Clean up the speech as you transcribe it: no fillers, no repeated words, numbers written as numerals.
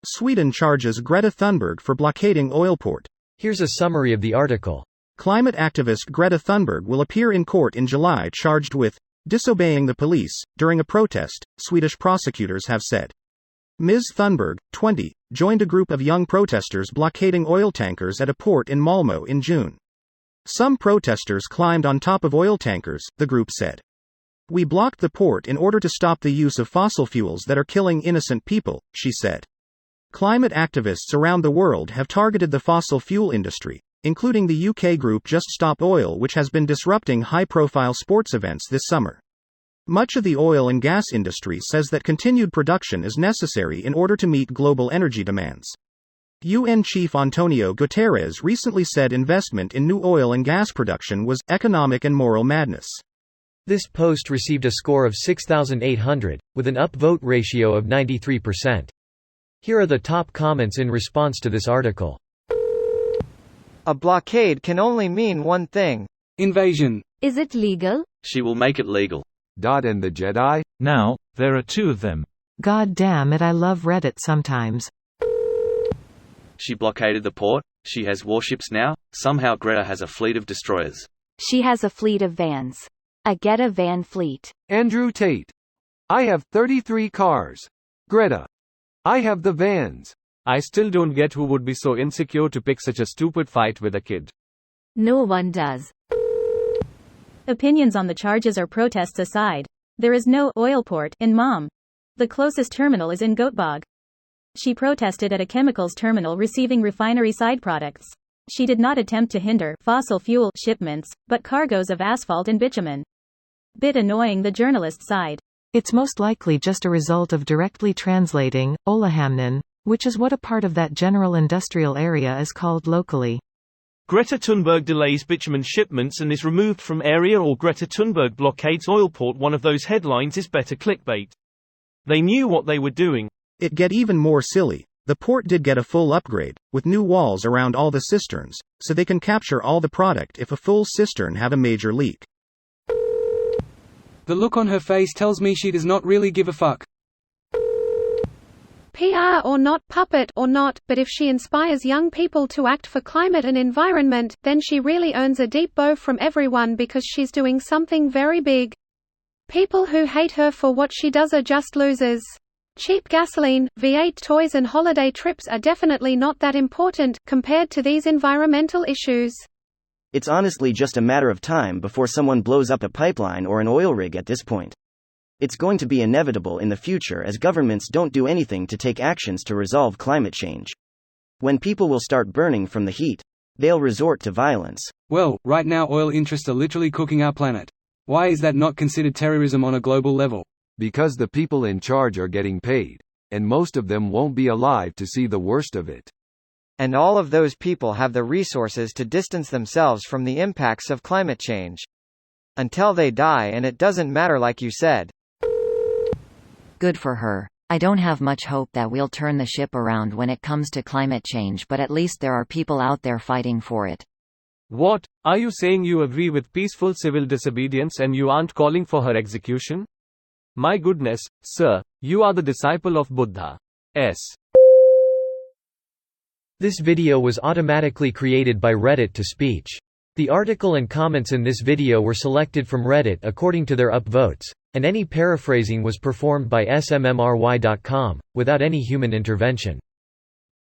Sweden charges Greta Thunberg for blockading oil port. Here's a summary of the article. Climate activist Greta Thunberg will appear in court in July charged with disobeying the police during a protest, Swedish prosecutors have said. Ms. Thunberg, 20, joined a group of young protesters blockading oil tankers at a port in Malmö in June. Some protesters climbed on top of oil tankers, the group said. We blocked the port in order to stop the use of fossil fuels that are killing innocent people, she said. Climate activists around the world have targeted the fossil fuel industry, including the UK group Just Stop Oil, which has been disrupting high-profile sports events this summer. Much of the oil and gas industry says that continued production is necessary in order to meet global energy demands. UN Chief Antonio Guterres recently said investment in new oil and gas production was economic and moral madness. This post received a score of 6,800, with an upvote ratio of 93%. Here are the top comments in response to this article. A blockade can only mean one thing. Invasion. Is it legal? She will make it legal. Dot and the Jedi? Now, there are two of them. God damn it, I love Reddit sometimes. She blockaded the port. She has warships now. Somehow Greta has a fleet of destroyers. She has a fleet of vans. A Greta van fleet. Andrew Tate. I have 33 cars. Greta. I have the vans. I still don't get who would be so insecure to pick such a stupid fight with a kid. No one does. Opinions on the charges or protests aside, there is no oil port in Malmö. The closest terminal is in Göteborg. She protested at a chemicals terminal receiving refinery side products. She did not attempt to hinder fossil fuel shipments, but cargoes of asphalt and bitumen. Bit annoying, the journalist sighed. It's most likely just a result of directly translating Olahamnen, which is what a part of that general industrial area is called locally. Greta Thunberg delays bitumen shipments and is removed from area, or Greta Thunberg blockades oil port. One of those headlines is better clickbait. They knew what they were doing. It get even more silly. The port did get a full upgrade, with new walls around all the cisterns, so they can capture all the product if a full cistern have a major leak. The look on her face tells me she does not really give a fuck. PR or not, puppet or not, but if she inspires young people to act for climate and environment, then she really earns a deep bow from everyone because she's doing something very big. People who hate her for what she does are just losers. Cheap gasoline, V8 toys and holiday trips are definitely not that important, compared to these environmental issues. It's honestly just a matter of time before someone blows up a pipeline or an oil rig at this point. It's going to be inevitable in the future as governments don't do anything to take actions to resolve climate change. When people will start burning from the heat, they'll resort to violence. Well, right now oil interests are literally cooking our planet. Why is that not considered terrorism on a global level? Because the people in charge are getting paid, and most of them won't be alive to see the worst of it. And all of those people have the resources to distance themselves from the impacts of climate change. Until they die, and it doesn't matter, like you said. Good for her. I don't have much hope that we'll turn the ship around when it comes to climate change, but at least there are people out there fighting for it. What? Are you saying you agree with peaceful civil disobedience and you aren't calling for her execution? My goodness, sir, you are the disciple of Buddha. This video was automatically created by Reddit to speech. The article and comments in this video were selected from Reddit according to their upvotes, and any paraphrasing was performed by smmry.com, without any human intervention.